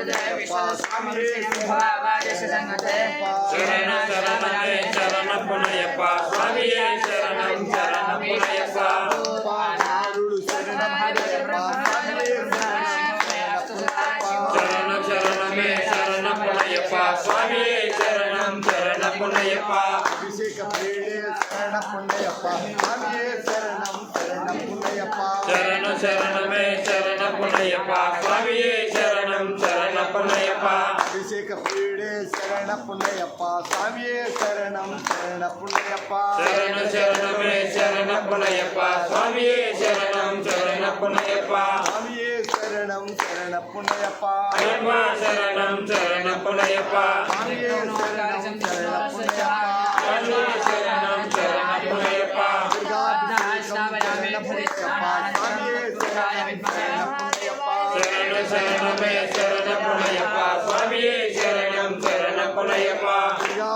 పునయప్ప స్వామియే శరణం శరణం పునయప్ప శరణం శరణమే శరణ పునయప్ప స్వామియే శరణం శరణ పునయప్ప అభిషేక ప్రియుడే శరణ పుణ్యప్ప స్వామియే శరణం శరణ పుణ్యప్ప శరణ శరణమే శరణ పునయప్ప స్వామియే శరణం శరణ పునయప్ప అభిషేక ప్రియుడే శరణ పుణ్యప్ప స్వామియే శరణం శరణ పుణ్యప్ప శరణ శరణమే శరణ పునయప్ప స్వామియే శరణం శరణ పునయప్ప స్వామియే శరణం శరణ పుణ్యప్ప అయ్యప్ప శరణం శరణ పునయప్ప స్వామియే శరణం శరణ పుణ్యప్ప స్వామియే శరణం శరణ పునయప్ప స్వామియే శరణం శరణ పుణ్యప్ప శరణ శరణమే శరణ పునయప్ప స్వామియే శరణం శరణ పునయప్ప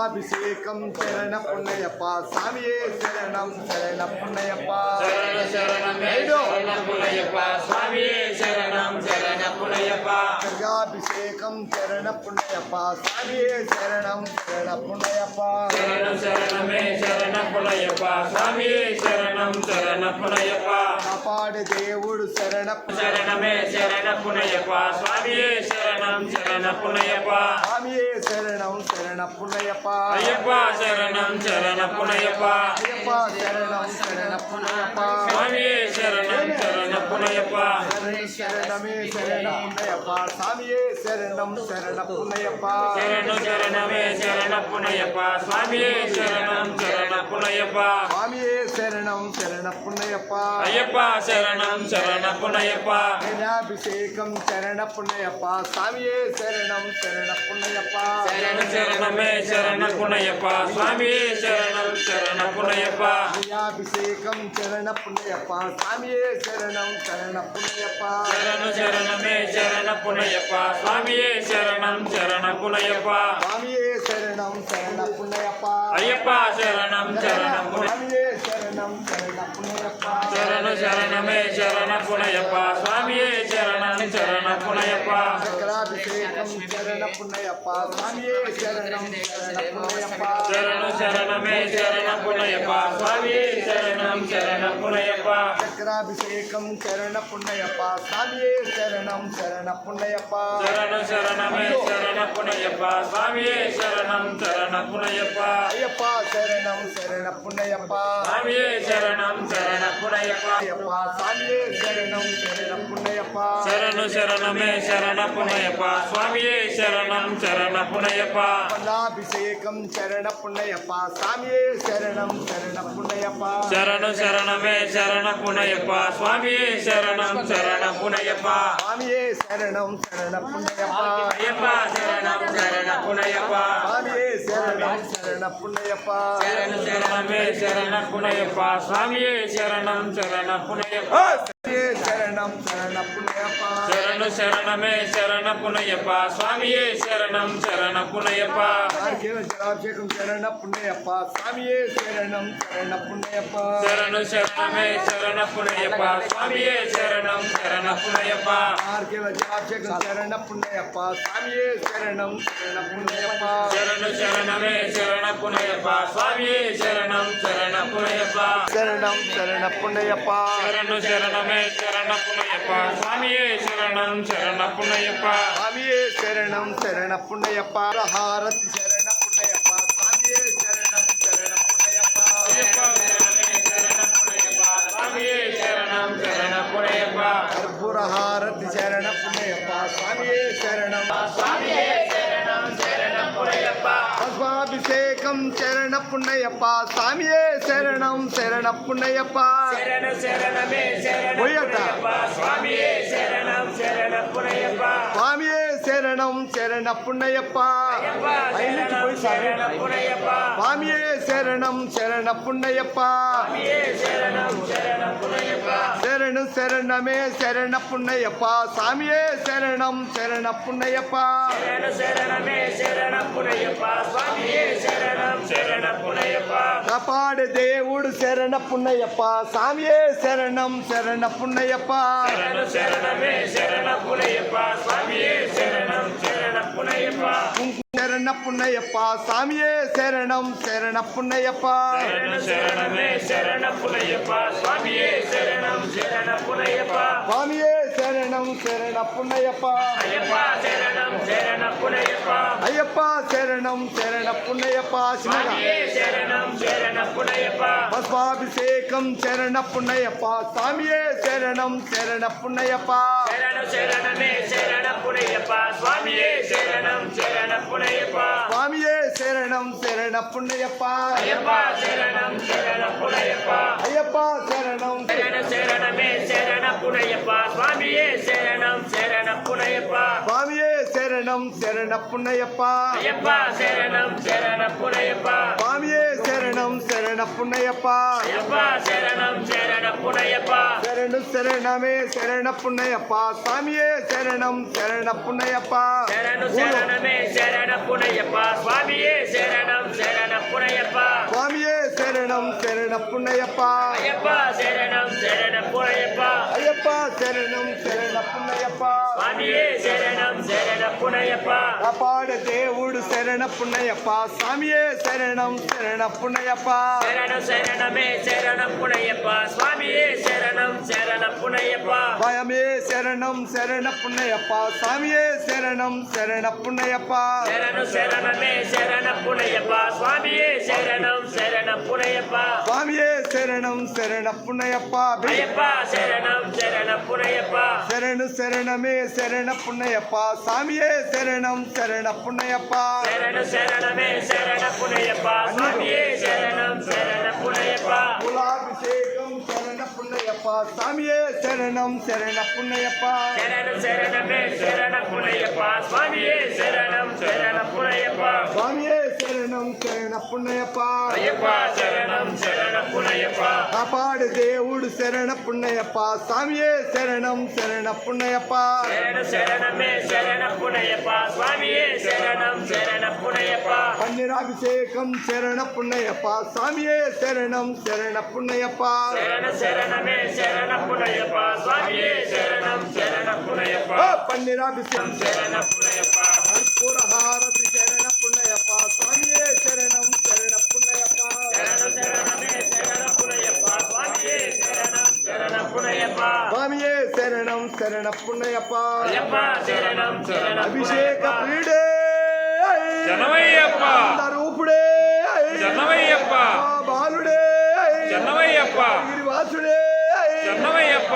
అభిషేకం శరణ పుణ్యప్ప స్వామియే శరణం శరణ పుణ్యప్ప శరణ శరణమే శరణ పునయప్ప స్వామియే శరణం శరణ పునయప్ప అభిషేకం శరణ పుణ్యప్ప స్వామియే శరణం శరణ పుణ్యప్ప శరణ శరణమే శరణ పునయప్ప స్వామియే శరణం శరణ పునయప్ప కాపాడే దేవుడు శరణ శరణమే శరణ పునయప్ప స్వామియే శరణం శరణ పునయప్ప స్వామియే శరణం శరణ పుణ్యప్ప అయ్యప్ప శరణం శరణ పునయప్ప అయ్యప్ప శరణం శరణ పుణ్యప్ప స్వామియే శరణం శరణ పునయప్ప శరణమే శరణ పుణ్యప్ప స్వామియే శరణం శరణ పుణ్యప్ప శరణ శరణమే శరణ పునయప్ప స్వామియే శరణం శరణ పునయప్ప స్వామియే శరణం శరణ పుణ్యప్ప అయ్యప్ప శరణం శరణ పునయప్ప అభిషేకం శరణ పుణ్యప్ప స్వామియే శరణం శరణ పుణ్యప్ప శరణ శరణమే శరణ పునయప్ప స్వామియే శరణం శరణ పునయప్ప అభిషేకం శరణ పుణ్యప్ప స్వామియే శరణం శరణ పుణ్యప్ప శరణ శరణమే శరణ పునయప్ప స్వామియే శరణం శరణ పునయప్ప స్వామియే శరణం శరణ పుణ్యప్ప అయ్యప్ప శరణం శరణ స్వామియే శరణం శరణ పుణ్యప్ప శరణ శరణమే శరణ పునయప్ప స్వామియే శరణం శరణ పునయప్ప చక్రాభిషేకం శరణ పుణ్యప్ప స్వామియే శరణం శరణ పుణ్యప్ప శరణ శరణమే శరణ పునయప్ప స్వామియే శరణం శరణ పునయప్ప చక్రాభిషేకం శరణ పుణ్యప్ప స్వామియే శరణం శరణ పుణ్యప్ప శరణ శరణమే శరణ పునయప్ప స్వామియే శరణం శరణ పునయప్ప అయ్యప్ప శరణం శరణ పుణ్యప్ప స్వామియే శరణం శరణ పునయప్ప అయ్యప్ప స్వామియే శరణం శరణ పుణ్యప్ప శరణు శరణమే శరణ పునయప్ప స్వామియే శరణం శరణ పునయప్ప పల్లాభిషేకం శరణ పుణ్యప్ప స్వామియే శరణం శరణ పుణ్యప్ప శరణు శరణమే శరణ పునయప్ప స్వామియే శరణం శరణ పునయప్ప స్వామియే శరణం శరణ పుణ్యప్ప అయ్యప్ప శరణం శరణ పునయప్ప స్వామియే శరణం శరణ పుణ్యప్ప శరణు శరణమే శరణ పునయప్ప స్వామియే శరణం శరణ పునయప్ప స్వామియే శరణం శరణ పుణ్యప్ప శరణు శరణమే శరణ పునయప్ప స్వామియే శరణం శరణ పునయప్ప ఆర్కేల జలాభిషేకం శరణ పుణ్యప్ప స్వామియే శరణం శరణ పుణ్యప్ప శరణు శరణమే శరణ పునయప్ప స్వామియే శరణం శరణ పునయప్ప ఆర్కేల జలాభిషేకం శరణ పుణ్యప్ప స్వామియే శరణం శరణ పుణ్యప్ప శరణు శరణమే శరణ పునయప్ప స్వామియే శరణం శరణ పునయప్ప శరణం శరణ పుణ్యప్ప శరణు శరణమే శరణ పునయప్ప స్వామియే శరణం శరణ పునయప్ప స్వామియే శరణం శరణ పుణ్యప్ప హారతి శరణ పుణ్యప్ప స్వామియే శరణం శరణ పుణ్యప్ప అయ్యప్ప శరణమే శరణ పునయప్ప స్వామియే శరణం శరణ పునయప్ప కర్పూర హారతి శరణ పుణ్యప్ప స్వామియే శరణం స్వామియే శరణం శరణ పునయప్ప భస్మాభిషేకం శరణ పుణ్యప్ప స్వామియే శరణం శరణ పుణ్యప్ప శరణ శరణమే శరణ పోయట స్వామియే శరణం శరణ పునయప్ప స్వామియే శరణం శరణప్పున్నయ్యప్ప శరణం శరణపునయ్యప్ప స్వామియే శరణం శరణప్పున్నయ్యప్ప శరణం శరణపునయ్యప్ప శరణు శరణమే శరణప్పున్నయ్యప్ప స్వామియే శరణం శరణప్పున్నయ్యప్ప శరణమే శరణపునయ్యప్ప స్వామియే శరణం శరణపునయ్యప్ప కాపాడే దేవుడు శరణప్పున్నయ్యప్ప స్వామియే శరణం శరణప్పున్నయ్యప్ప శరణమే శరణపునయ్యప్ప స్వామియే శరణం శరణపునయ్యప్ప శరణప్పున్నయ్యప్ప స్వామియే శరణం శరణప్పున్నయ్యప్ప శరణమే శరణపునయ్యప్ప స్వామియే శరణం శరణపునయ్యప్ప స్వామియే శరణం శరణప్పున్నయ్యప్ప అయ్యప్ప శరణం శరణపునయ్యప్ప అయ్యప్ప శరణం శరణప్పున్నయ్యప్ప చిన్నగా స్వామియే శరణం శరణపునయ్యప్ప భస్మాభిషేకం శరణప్పున్నయ్యప్ప స్వామియే శరణం శరణప్పున్నయ్యప్ప శరణమే శరణపునయ్యప్ప స్వామియే శరణం శరణపునయ్యప్ప స్వామియే శరణం శరణప్పున్నయ్యప్ప అయ్యప్ప శరణం శరణపునయ్యప్ప అయ్యప్ప శరణం శరణమే శరణపునయ్యప్ప స్వామియే శరణం శరణపునయ్యప్ప స్వామియే శరణం శరణప్పున్నయ్యప్ప అయ్యప్ప శరణం శరణపునయ్యప్ప స్వామియే శరణం శరణప్పున్నయ్యప్ప అయ్యప్ప శరణం శరణపునయ్యప్ప శరణు శరణమే శరణప్పున్నయ్యప్ప స్వామియే శరణం శరణప్పున్నయ్యప్ప శరణమే శరణపునయ్యప్ప స్వామియే శరణం శరణపునయ్యప్ప స్వామియే శరణం శరణప్పున్నయ్యప్ప అయ్యప్ప శరణం శరణపునయ్యప్ప అయ్యప్ప శరణం శరణప్పున్నయ్యప్ప స్వామియే శరణం శరణపునయ్యప్ప కాపాడ దేవుడు శరణప్పున్నయ్యప్ప స్వామియే శరణం శరణప్పున్నయ్యప్ప శరణమే శరణపునయ్యప్ప స్వామియే శరణం శరణపునయ్యప్ప భయమే శరణం శరణప్పున్నయ్యప్ప స్వామియే శరణం శరణప్పున్నయ్యప్ప శరణమే శరణపునయ్యప్ప స్వామియే శరణం శరణపునయ్యప్ప స్వామియే శరణం శరణప్పున్నయ్యప్ప అయ్యప్ప శరణం శరణపునయ్యప్ప శరణు శరణమే శరణప్పున్నయ్యప్ప స్వామియే శరణం శరణప్పున్నయ్యప్ప శరణమే శరణపునయ్యప్ప స్వామియే శరణం శరణపునయ్యప్ప కులాభిషేకం శరణప్పున్నయ్యప్ప స్వామియే శరణం శరణప్పున్నయ్యప్ప శరణమే శరణపునయ్యప్ప స్వామియే శరణం శరణపునయ్యప్ప స్వామియే శరణం శరణప్పున్నయ్యప్ప అయ్యప్ప శరణం శరణపునయ్యప్ప కాపాడు దేవుడు శరణప్పున్నయ్యప్ప స్వామియే శరణం శరణప్పున్నయ్యప్ప శరణమే శరణపునయ్యప్ప స్వామియే శరణం శరణపునయ్యప్ప పన్నీరాభిషేకం శరణప్పున్నయ్యప్ప స్వామియే శరణం శరణప్పున్నయ్యప్ప శరణమే శరణపునయ్యప్ప స్వామియే శరణం శరణపునయ్యప్ప పన్నీరాభిషేకం శరణపునయ్యప్ప కర్పూర హారతి శరణప్పున్నయ్యప్ప స్వామియే శరణం శరణప్పున్నయ్యప్ప శరణమే శరణపునయ్యప్ప స్వామియే శరణం శరణపునయ్యప్ప స్వామియే శరణం శరణప్పున్నయ్యప్ప అయ్యప్ప శరణం అభిషేక శరణపునయ్యప్ప ప్రియుడే జనమయ్యప్ప రూపుడే జనమయ్యప్ప బాలుడే జనమయ్యప్ప గిరివాసుడే జనమయ్యప్ప